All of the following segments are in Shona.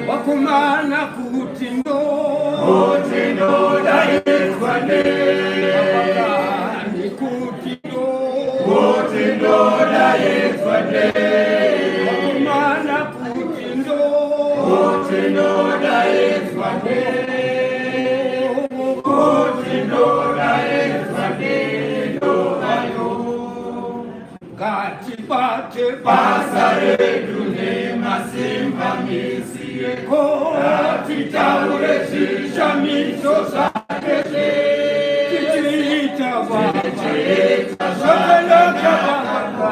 Wakumana kutindo kutindo daitwane ni kutindo kutindo daitwane wakumana kutindo kutindo daitwane kutindo daitwane do ayo kati pate pasare dune masimba misie koti taure shamito sakete chichita baba sakala baba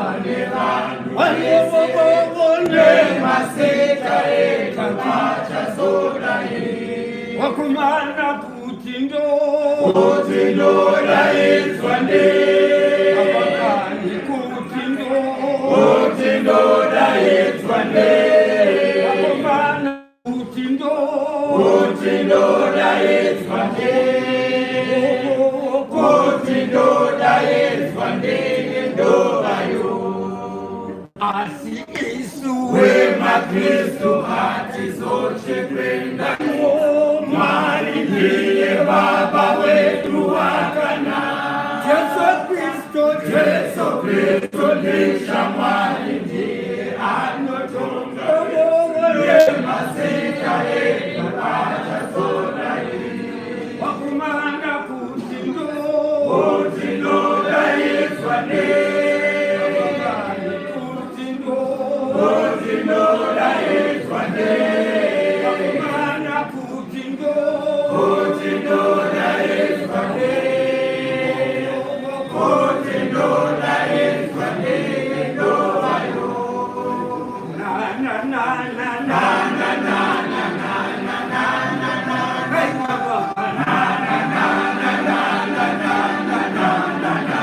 wale wale maseta ekacha soda wakumana kutindo kutindo daitwane abakani kutindo kutindo daitwane wakumana kutindo kutindo daitwane kutindo daitwane ndo ayo asi Yesu wema Kristo hati zote kwenda mali ndiye baba wetu wakana Yesu Kristo lisha mali ndiye anotonga wema sita yetu acha soda wakumana kutindo kutindo daitwane kutindo daitwane wakumana kutindo daitwane kutindo daitwane ndo ayo na na na na na na na na na na na hey baba na na na na na na na na na na na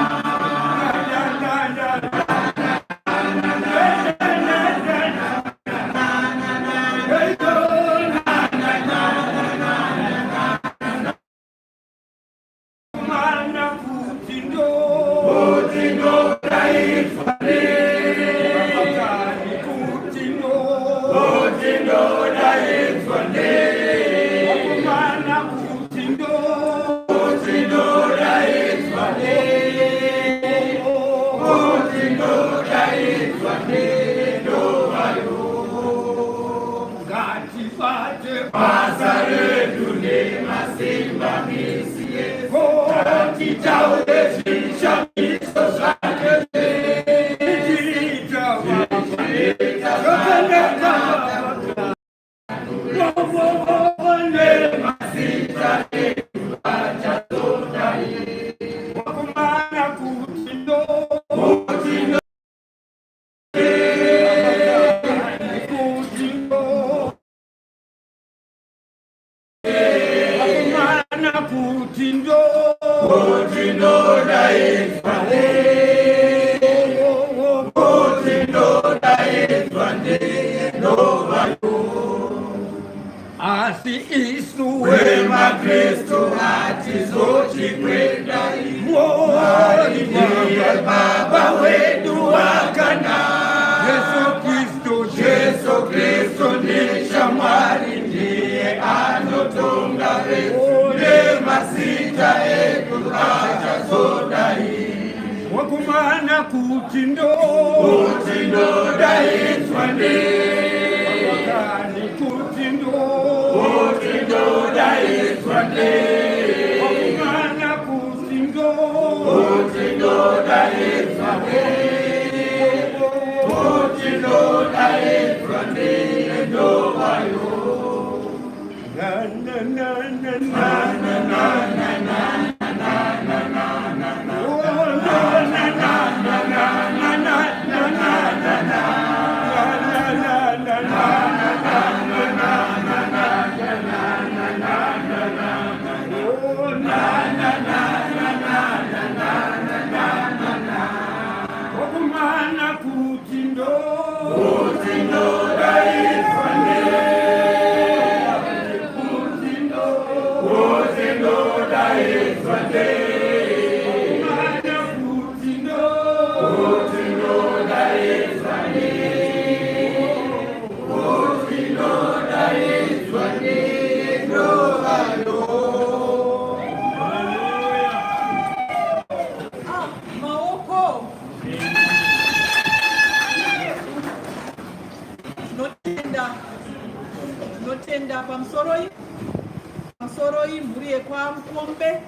Pamusoro mhuri yekwa Mukombe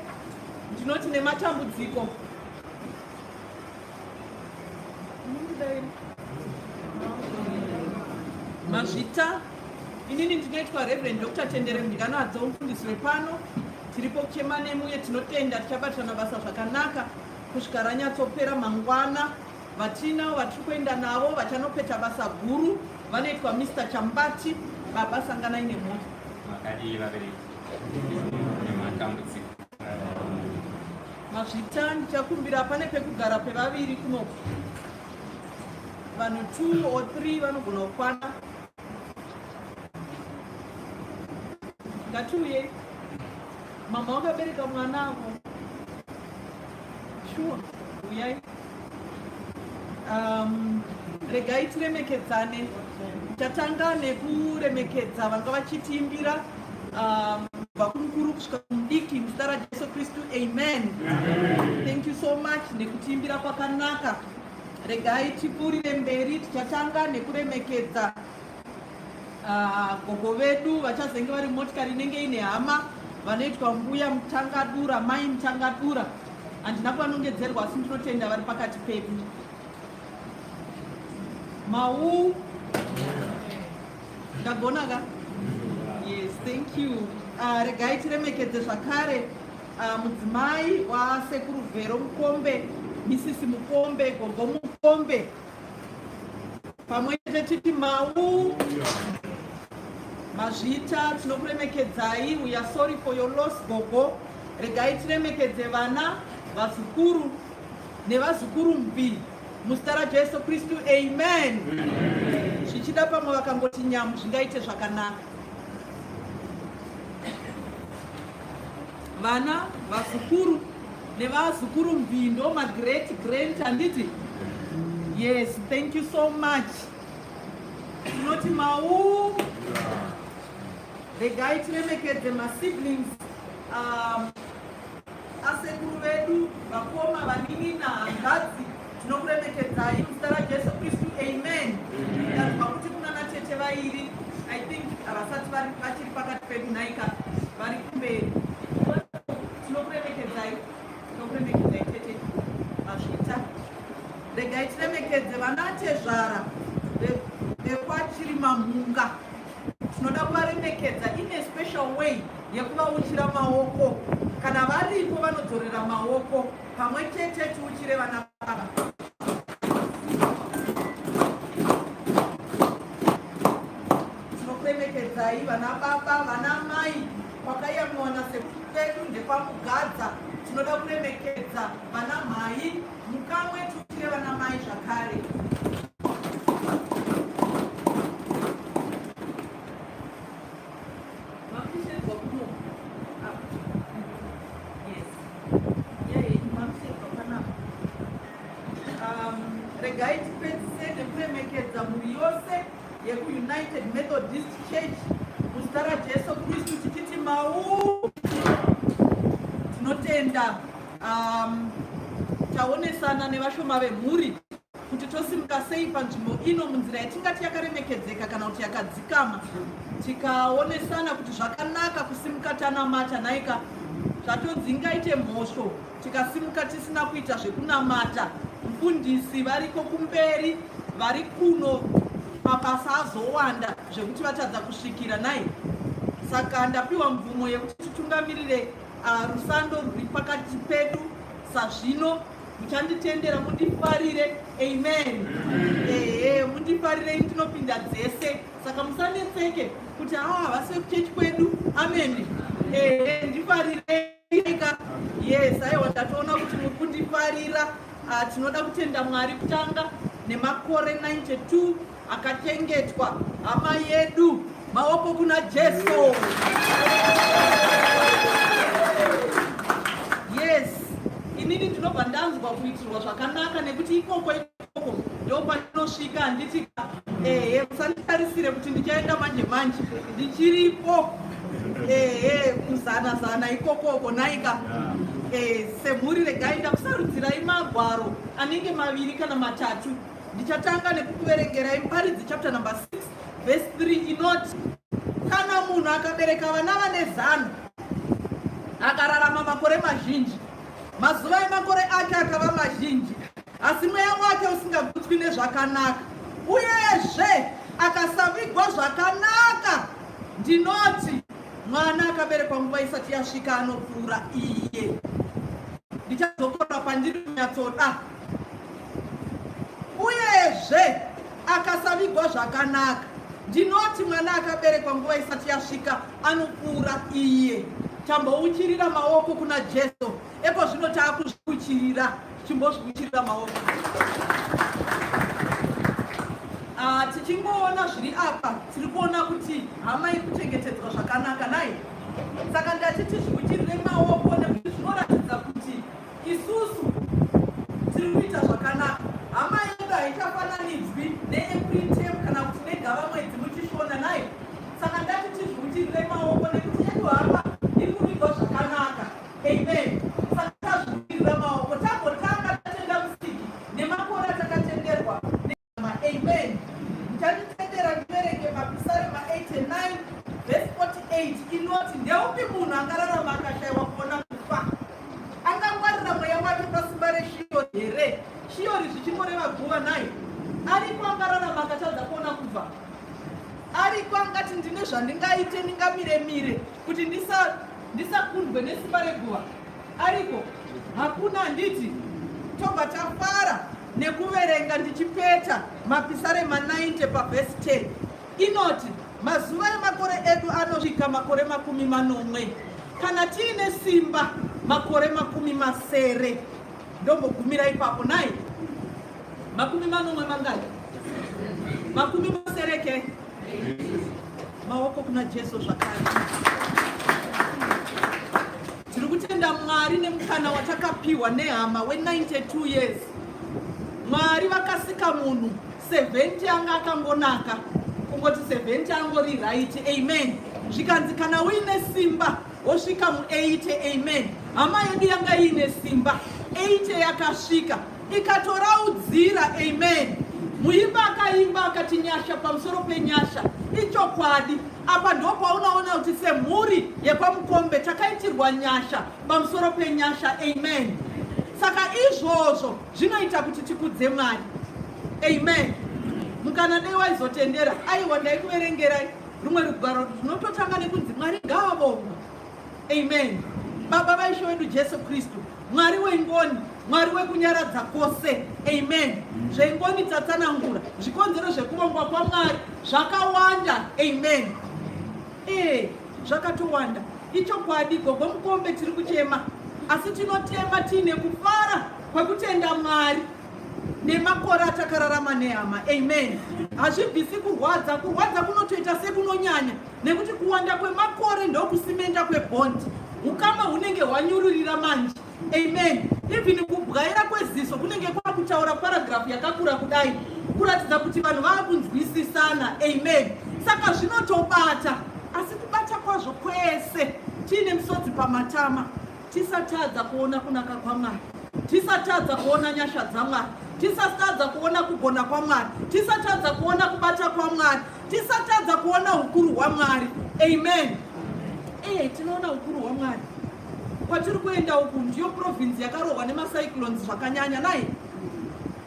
ndinoti nematambudziko. Mazvita inini ndinoitwa Reverend Dr. Tendere Mhinganadzo, mufundisi wepano. Tiripo kuchema nemuye, tinotenda tichabatana basa zvakanaka kusvika ranyatsopera mangwana. Vatinavo vatiri kuenda navo vachanopeta basa guru vanoitwa Mr. Chambati. Baba sanganai nemhuri. Mazvita ndichakumbira pane pekugara pevaviri kunoku. Vanhu 2 or 3 vanogona kukwana. Ngatiuye. Mama wakabereka mwana wako. Sure. Uyai. Regai tiremekedzane. Tatanga nekuremekedza vanga vachitiimbira kubva kumukuru kusvika kumudiki muzita raJesu Kristu. Amen. Thank you so much nekutiimbira kwakanaka. Regai tipfuurire mberi, tichatanga nekuremekedza gogo vedu vachazenge vari motikari inenge ine hama vanoitwa mbuya Mutangadura, mai Mutangadura. Handina kuvanongedzerwa asi ndinotenda vari pakati pedu. Mau ndagona. Yes, thank you. Regai tiremekedze zvakare mudzimai wasekuru Vero Mukombe, Mrs. Mukombe, gogo Mukombe. Pamwe chete titi Mau. Mazvita tinokuremekedzai. We are sorry for your loss, gogo. Regai tiremekedze vana, vazukuru nevazukuru mbi muzita raJesu Kristu. Amen. Zvichida pamwe vakangoti nyamu zvingaite zvakanaka. Vana, vazukuru nevazukuru mbindo, my great handiti. Yes, thank you so much. Tinoti Mau. Regai tiremekedze ma siblings asekuru vedu, vakoma, vanini nahanzvadzi. Tinokuremekedzai muzita raJesu Kristu. vachiri pakati pedu nhaika vari kumberi. Tinokuremekedzai tete Mazvita. Regai tiremekedze vana tezvara vekwachiri Mamhunga. Tinoda kuvaremekedza in a special way yekuvauchira maoko. Kana varipo vanodzorera maoko pamwe chete tiuchire vana ava. Tinokuremekedzai vana baba, vana mai, kwakayamwa nasekuru vedu ndepamugadza. Tinoda kuremekedza vana mai, mukamwe tiuchire vana mai zvakare. Regai tipedzise nekuremekedza mhuri yose yeku-United Methodist Church muzita raJesu Kristu tichiti mau. Tinotenda taonesana nevashoma vemhuri kuti tosimuka sei panzvimbo ino munzira yatingati yakaremekedzeka kana kuti yakadzikama, tikaonesana kuti zvakanaka kusimuka tanamata nhaika. Zvatonzi ngaite mhosvo tikasimuka tisina kuita zvekunamata. Mufundisi variko kumberi, vari kuno mabasa azowanda zvekuti vatadza kusvikira naye. Saka ndapiwa mvumo yekuti titungamirire rusando rwuri pakati pedu. Sazvino muchanditendera mundifarire. Amen. Mundifarire ndinopinda dzese. Saka musanetseke kuti vasi vekuchechi kwedu. Amen. Ndifarire. Yes, aiwa ndatoona kuti muri kundifarira. Tinoda kutenda Mwari kutanga nemakore 92 akachengetwa hama yedu. Maoko kuna Jesu. Yes, inini ndinobva ndanzwa kuitirwa zvakanaka nekuti ikoko ndokwatinosvika. Handiti musanditarisire kuti ndichaenda manje ndichiripo kuzana ikokoko nhaika. Semhuri regai ndakusarudzirai magwaro anenge 2 kana 3. Ndichatanga nekukuverengerai Muparidzi chapter number 6 verse 3 inoti, kana munhu akabereka vana vane 100 akararama makore mazhinji, mazuva emakore ake akava mazhinji, asi mweya wake usingagutswi nezvakanaka, uyezve akasavigwa zvakanaka, ndinoti mwana akaberekwa nguva isati yasvika anopfuura iye. Ndichazokora pandiri kunyatsoda. Uyezve akasavigwa zvakanaka, ndinoti mwana akaberekwa nguva isati yasvika anopfuura iye. Tambouchirira maoko kuna Jesu. Epo zvino taakuzviuchirira, timbozviuchirira maoko. Tichingoona zviri apa, tiri kuona kuti hama iri kuchengetedzwa zvakanaka naye. Saka ndati tizviuchirire maoko nekuti zvinoratidza kuti isusu tiri kuita zvakanaka. Hama yedu haichafananidzwi neApril term kana kuti negava mwedzi muchishona naye. Saka ndati tizviuchirire maoko nekuti yedu hama iri kuvigwa zvakanaka. Amen. Saka tazviuchirira maoko. Tagotanga tatenda musiki nemakore atakatenderwa. Amen. Ndichanditendera ndiverenge mapisarema 89 verse 48 inoti, ndeupi munhu angararama akashaiwa kuona kufa? Angangwarira mweya wake pasimba reshiori here? Shiori zvichingoreva guva naye. Ariko angararama akatadza kuona kufa? Ariko angati ndine zvandingaite ndingamiremire kuti ndisakundwe nesimba reguva? Ariko hakuna. Handiti tobva tafara nekuverenga ndichipeta mapisarema 90 pavhesi 10 inoti, mazuva emakore edu anosvika makore 40. Kana tiine simba makore 70. Ndombogumira ipapo naye. 40 mangai? 70 maoko kuna Jesu zvakare. Tiri kutenda Mwari nemukana watakapiwa nehama we92 years. Mwari vakasika munhu 70 anga akangonaka, kungoti 70 angori right. Amen. Zvikanzi kana uine simba wosvika mu80. Amen. Hama yedu yanga iine simba 80 yakasvika ikatoraudzira. Amen. Muimba akaimba akati nyasha pamusoro penyasha. Ichokwadi. Apa ndopo unaona kuti semhuri yepamukombe takaitirwa nyasha pamusoro penyasha. Amen. Saka izvozvo zvinoita kuti tikudze Mwari. Amen. Mukana dei waizotendera aiwa ndaikuverengerai rumwe rugwaro runototanga nekunzi Mwari ngaavongwe. Amen. Baba vaishe wedu Jesu Kristu, Mwari wengoni, Mwari wekunyaradza kwose. Amen. Zvengoni tatsanangura zvikonzero zvekuvongwa kwaMwari zvakawanda. Amen. Zvakatowanda. Ichokwadi gogo mukombe tiri kuchema, asi tinotema tiine kufara kwekutenda Mwari nemakore atakararama nehama. Amen. Hazvibvisi kurwadza. Kurwadza kunotoita sekunonyanya nekuti kuwanda kwemakore ndokusimenda kwebhondi. Ukama hunenge hwanyururira manje. Amen. Even kubwaira kweziso kunenge kwakutaura paragraph yakakura kudai kuratidza kuti vanhu vakunzwisisana. Amen. Saka zvinotobata, asi kubata kwazvo kwese tiine misodzi pamatama. Tisatadza kuona kunaka kwaMwari, tisatadza kuona nyasha dzaMwari, tisatadza kuona kugona kwaMwari, tisatadza kuona kubata kwaMwari, tisatadza kuona ukuru hwaMwari. Amen. Tinoona ukuru hwaMwari. Kwatiri kuenda uku ndiyo province yakarohwa nemacyclones zvakanyanya nai,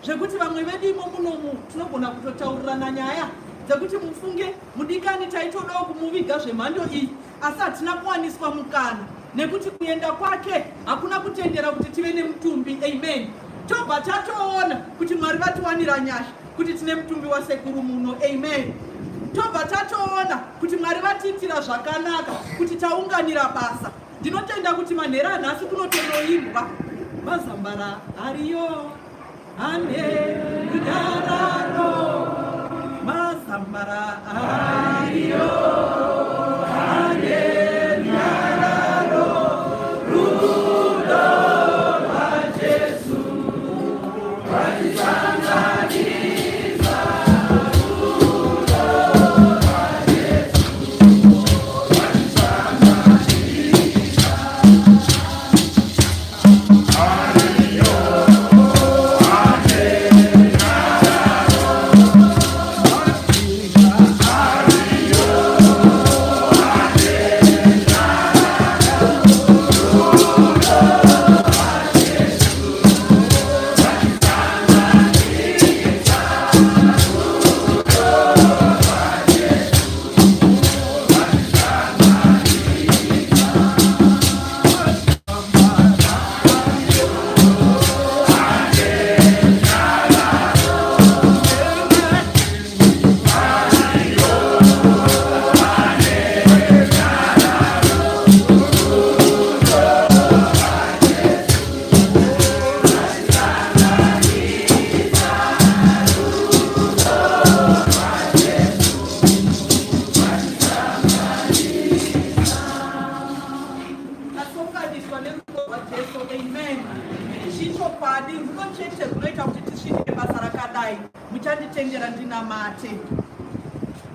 zvekuti vamwe vedu imo munomu tinogona kutotaurirana nyaya dzekuti mufunge mudikani taitodawo kumuviga zvemhando iyi, asi hatina kuwaniswa mukana nekuti kuenda kwake hakuna kutendera kuti tive nemutumbi. Amen. Tobva tatoona kuti Mwari vatiwanira nyasha kuti tine mutumbi wasekuru muno. Amen. Tobva tatoona kuti Mwari vatiitira zvakanaka kuti taunganira basa. Ndinotenda kuti manhero anhasi kunotonoimbwa mazambara ariyo ane runyararo, mazambara ariyo ane runyararo, rudo rwaJesu rwatisanganisa, rudo rwaJesu rwatisanganisa.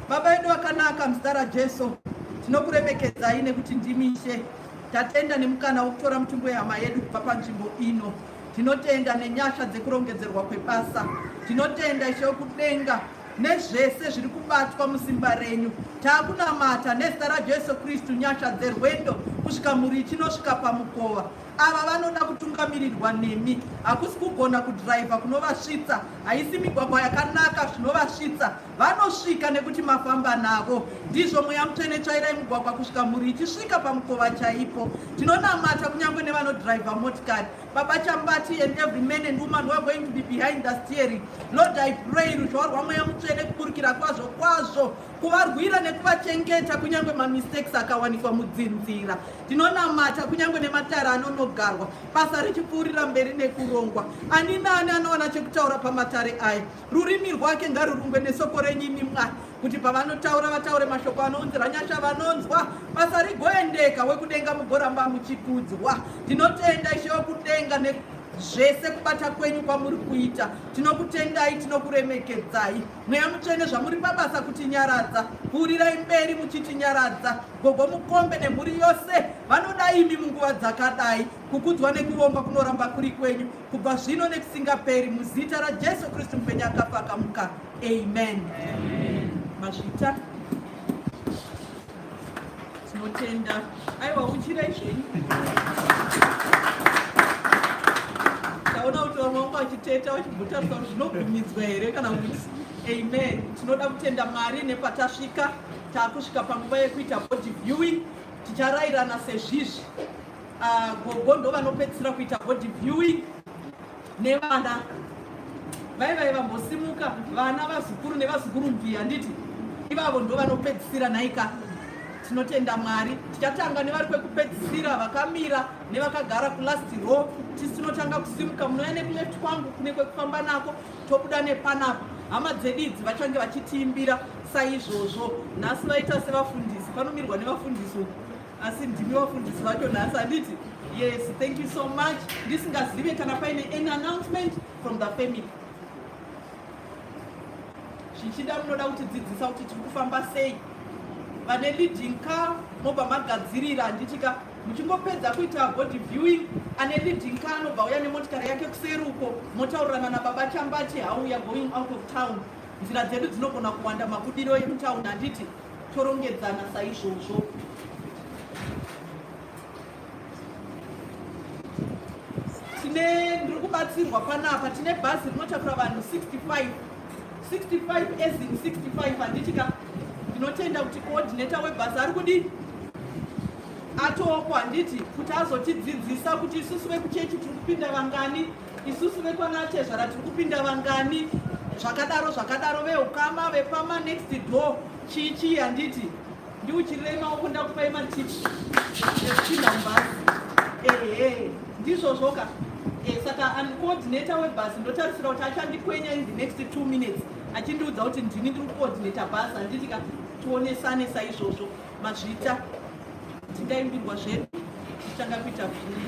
Baba edu akanaka muzita raJesu, tinokuremekedzai nekuti ndimishe tatenda nemukana wokutora mutumbo yehama yedu kubva panzvimbo ino. Tinotenda nenyasha dzekurongedzerwa kwebasa. Tinotenda Ishe wekudenga nezvese zviri kubatwa musimba renyu. Takunamata nezita raJesu Kristu nyasha dzerwendo kusvika muri chinosvika pamukova. Ava vanoda kutungamirirwa nemi, hakusi kugona kudhiraivha kunovasvitsa, haisi migwagwa yakanaka zvinovasvitsa, vanosvika nekuti mafamba navo. Ndizvo mweya mutsvene tsvairai mugwagwa kusvika muri ichisvika pamukova chaipo. Tinonamata kunyange nevanodhiraivha motikari. Baba Chambati and every man and woman who are going to be behind the steering, Lord, I pray ruzhwa rwamweya mutsvene kupurikira kwazvo kwazvo kuvarwira nekuvachengeta kunyange mamistakes akawanikwa mudzinzira. Tinonamata kunyange nematara anonogarwa, basa richipfuurira mberi nekurongwa. Ani nani anoona chekutaura pamatare aya. Rurimi rwake ngarurungwe nesoko renyimi Mwari, kuti pavanotaura vataure mashoko anounzira nyasha vanonzwa, basa rigoendeka, wekudenga mugoramba muchikudzwa. Tinotenda Ishe wekudenga zvese kubata kwenyu kwamuri kuita. Tinokutendai, tinokuremekedzai. Mweya mutsvene zvamuri pabasa kutinyaradza, pfuurirai mberi muchitinyaradza. Gogo Mukombe nemhuri yose vanoda imi munguva dzakadai. Kukudzwa nekuvonga kunoramba kuri kwenyu kubva zvino nekusingaperi, muzita raJesu Kristu mupenyu akafa akamuka. Amen. Mazvita tinotenda. Aiwa uchirai zvenyu. Taona kuti vamwe vangu vachiteta vachibhutarisa kuti zvinogumidzwa here kana kuti amen. Tinoda kutenda Mwari nepatasvika. Taakusvika panguva yekuita body viewing. Ticharayirana sezvizvi. Gogo ndo vanopedzisira kuita body viewing nevana. Vai vambosimuka vana vazukuru nevazukuru mvi handiti ivavo ndo vanopedzisira naika. Tinotenda Mwari. Tichatanga nevari kwekupedzisira vakamira nevakagara kulast row. Tisi tinotanga kusimuka munouya nekuleft kwangu kune kwekufamba nako tobuda nepanapa. Hama dzedu idzi vachange vachitiimbira saizvozvo. Nhasi vaita sevafundisi, panomirwa nevafundisi asi ndimi vafundisi vacho nhasi handiti. Yes, thank you so much. Ndisingazive kana paine any announcement from the family. Zvichida munoda kutidzidzisa kuti tiri kufamba sei. Vane leading car mobva magadzirira handitika muchingopedza kuita body viewing. Ane leading car anobva uya nemotikari yake kuseri uko motaurirana nababa chambati how we are going out of town. Nzira dzedu dzinogona kuwanda mabudiro emutauni handiti torongedzana saizvozvo. Ndiri kubatsirwa panapa tine bhazi rinotakura vanhu 65 as in 65 handitika. Ndinotenda kuti coordinator webhasi ari kudi atoko handiti kuti azotidzidzisa kuti isusu vekuchechi tiri kupinda vangani, isusu vekwanatezvara tiri kupinda vangani, zvakadaro veukama vepama next door chichi handiti. Ndiuchirirei maoko ndakupai matips ekupinda mubhasi. Ndizvozvoka. Saka coordinator webhasi ndotarisira kuti achandikwenya in the next 2 minutes achindiudza kuti ndini ndiri kucoordinata bhasi handitika tionesane saizvozvo. Mazvita tingaimbirwa zvedu tichitanga kuita vhiri.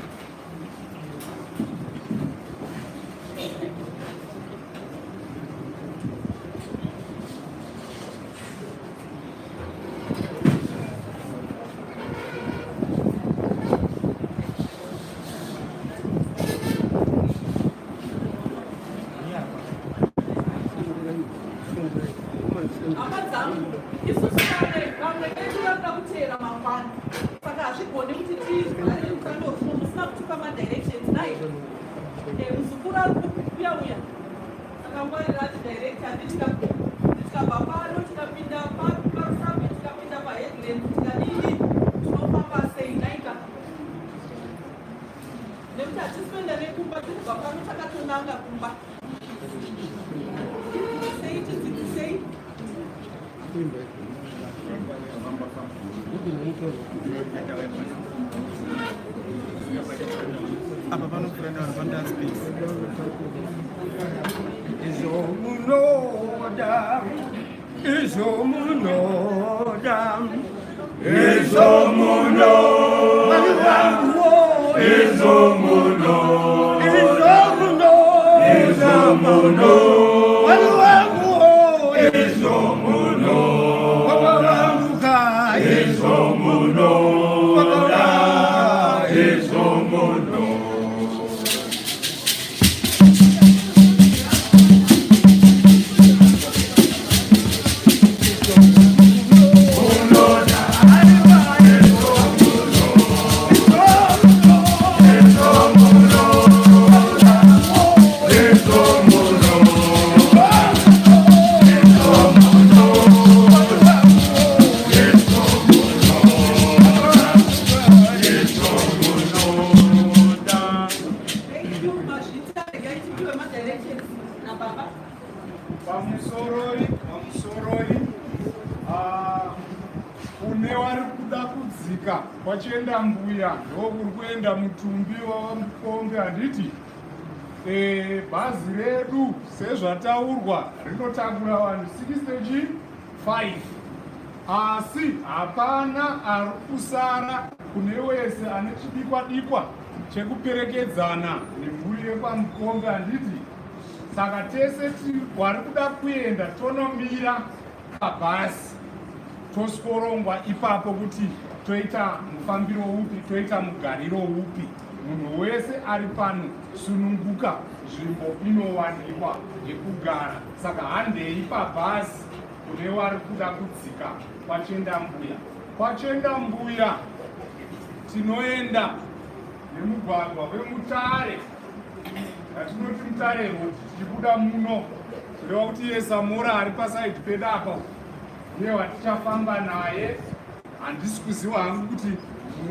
Apa panokurana vanhu space. Wachienda mbuya ndokuri kuenda mutumbi waMukombe handiti. Bhazi redu sezvataurwa rinotakura vanhu 65 asi hapana ari kusara kune wese ane chidikwa chekuperekedzana nemhuri yekwaMukombe handiti. Saka tese wari kuda kuenda tonomira pabhasi tosporongwa ipapo kuti toita mufambiro upi, toita mugariro upi. Munhu wese ari pano sununguka, nzvimbo inowanikwa yekugara. Saka handei pabhasi kune vari kuda kudzika kwachienda mbuya. Kwachenda mbuya tinoenda nemugwagwa wemutare yatinoti mutare road. Tichibuda muno kureva kuti Yesamura ari pasaidi pedu apa ndiye watichafamba naye. Handisi kuziva hangu kuti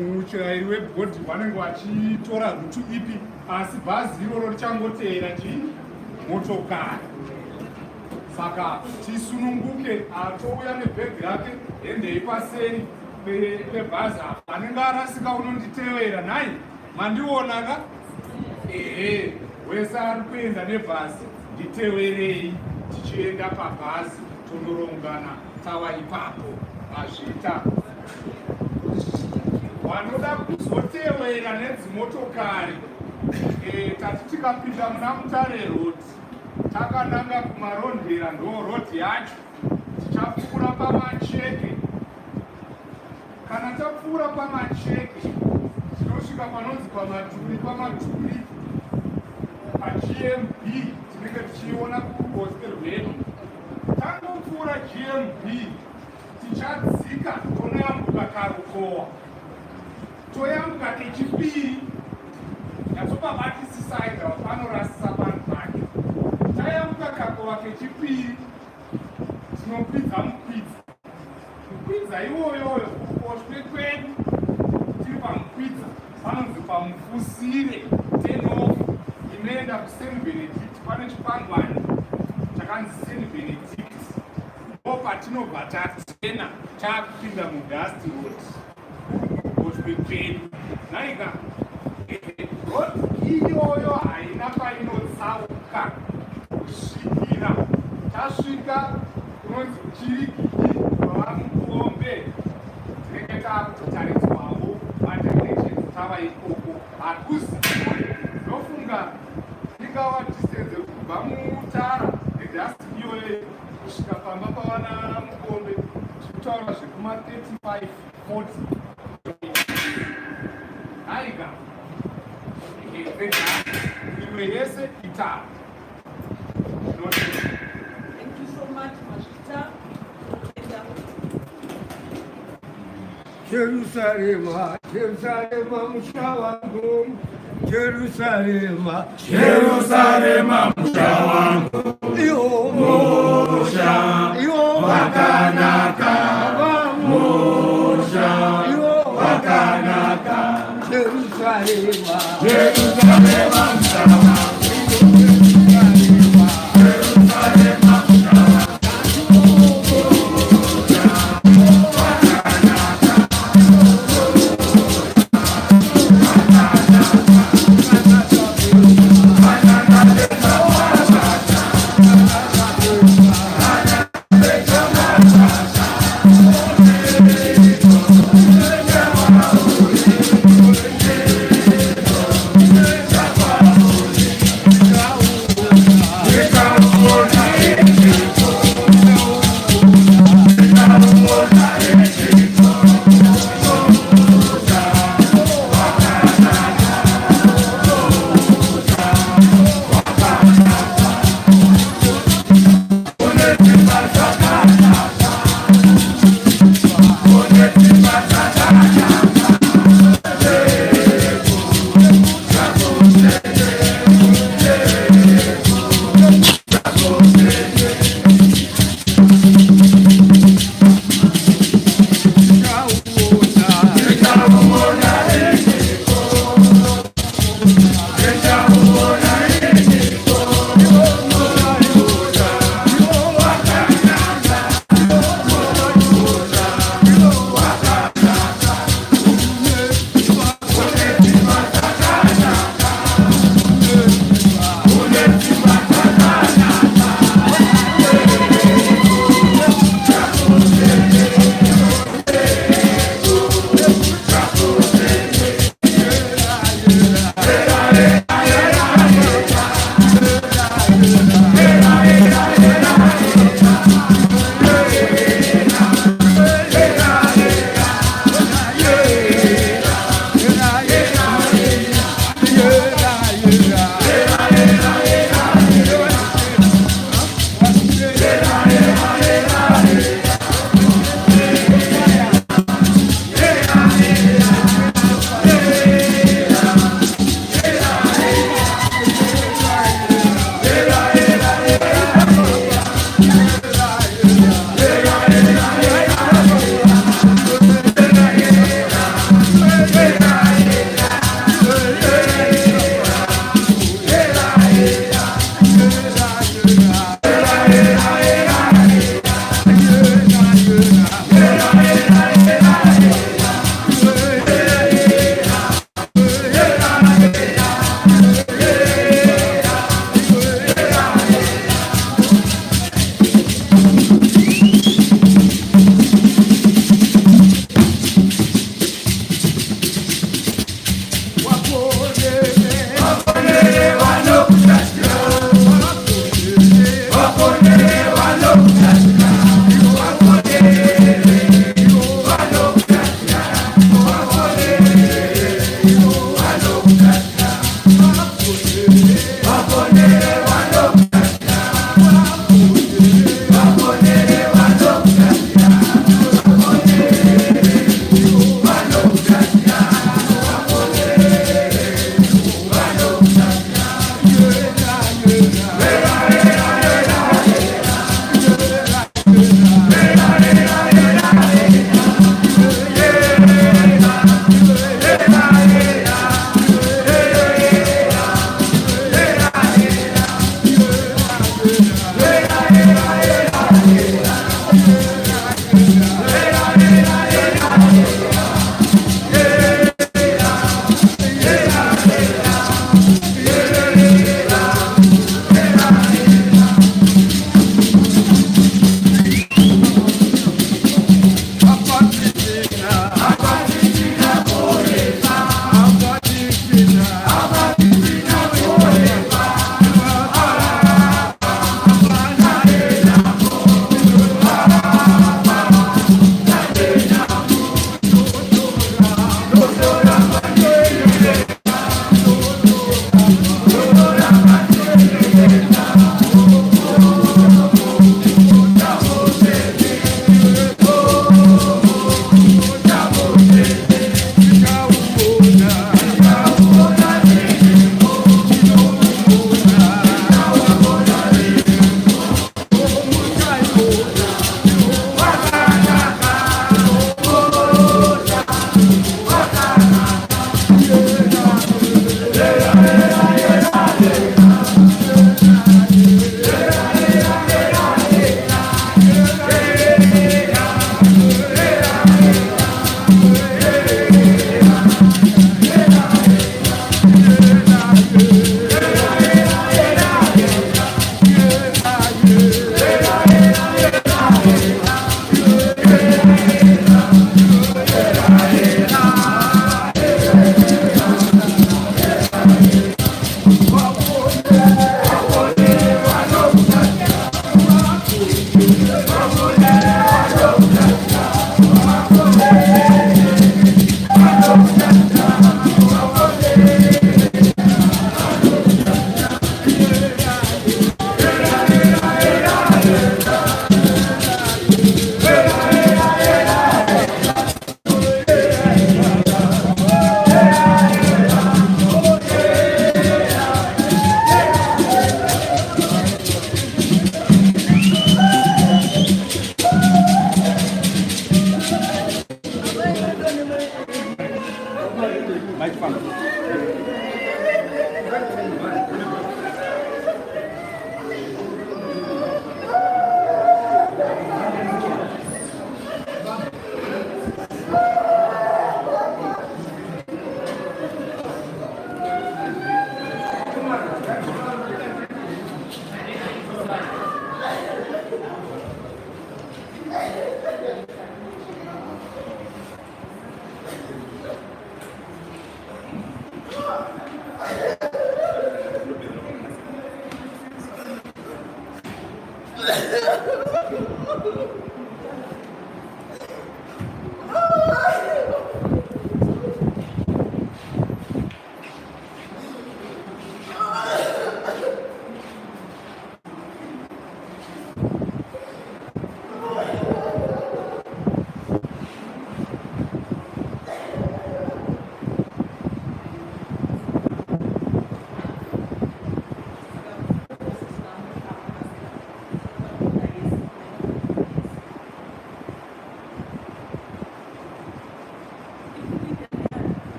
muchayiri webhodhi vanenge vachitora rutu ipi, asi bhazi iroro richangoteera chii motokari. Saka tisununguke, atouya nebhegi rake hendei paseri pebhazi apa. Anenge arasika unonditevera nhai, mandionaka ehe, wese ari kuenda nebhazi nditeverei tichienda pabhazi tonorongana tava ipapo mazvita. Vanoda kuzotevera nedzimotokari tati tikapinda muna Mutare road takananga kumarondera ndo road yacho, tichapfuura pamacheke. Kana tapfuura pamacheke tinosvika panonzi pamaturi paGMB, tinenge tichiona kuruboshwe rwedu. Tangopfuura GMB tichadzika tonoyambuka Karukowa, toyambuka kechipiri yatobabatisisaidha panorasisa vanhu vake. Tayambuka Kakowa kechipiri tinokwidza mukwidza. Mukwidza iwoyoyo kuruboshwe kwedu tiri pamukwidza panonzi pamufusire 10 off inoenda kuSt Benedict. Pane chikwangwani chakanzi St Benedict, ndo patinobva tatena taakupinda muDust road kuruboshwe kwedu. Naika road iyoyo haina painotsauka kusvikira tasvika kunonzi Chirigiri kwava Mukombe. Tinenge taakutotaridzwawo madirections tava ikoko. Hakuzi ndofunga ingava distance kubva mutara neDust iyoyo kusvika pamba pavana Mukombe tikutaura zvekuma 35-40. Haika imwe yese itara. Thank you so much, Mashita. Jerusalema, Jerusalema, musha wangu. Jerusalema, Jerusalema, musha wangu. Musha wakanaka. Musha wakanaka. Jerusalema, Jerusalema, musha wangu.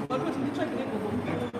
What was the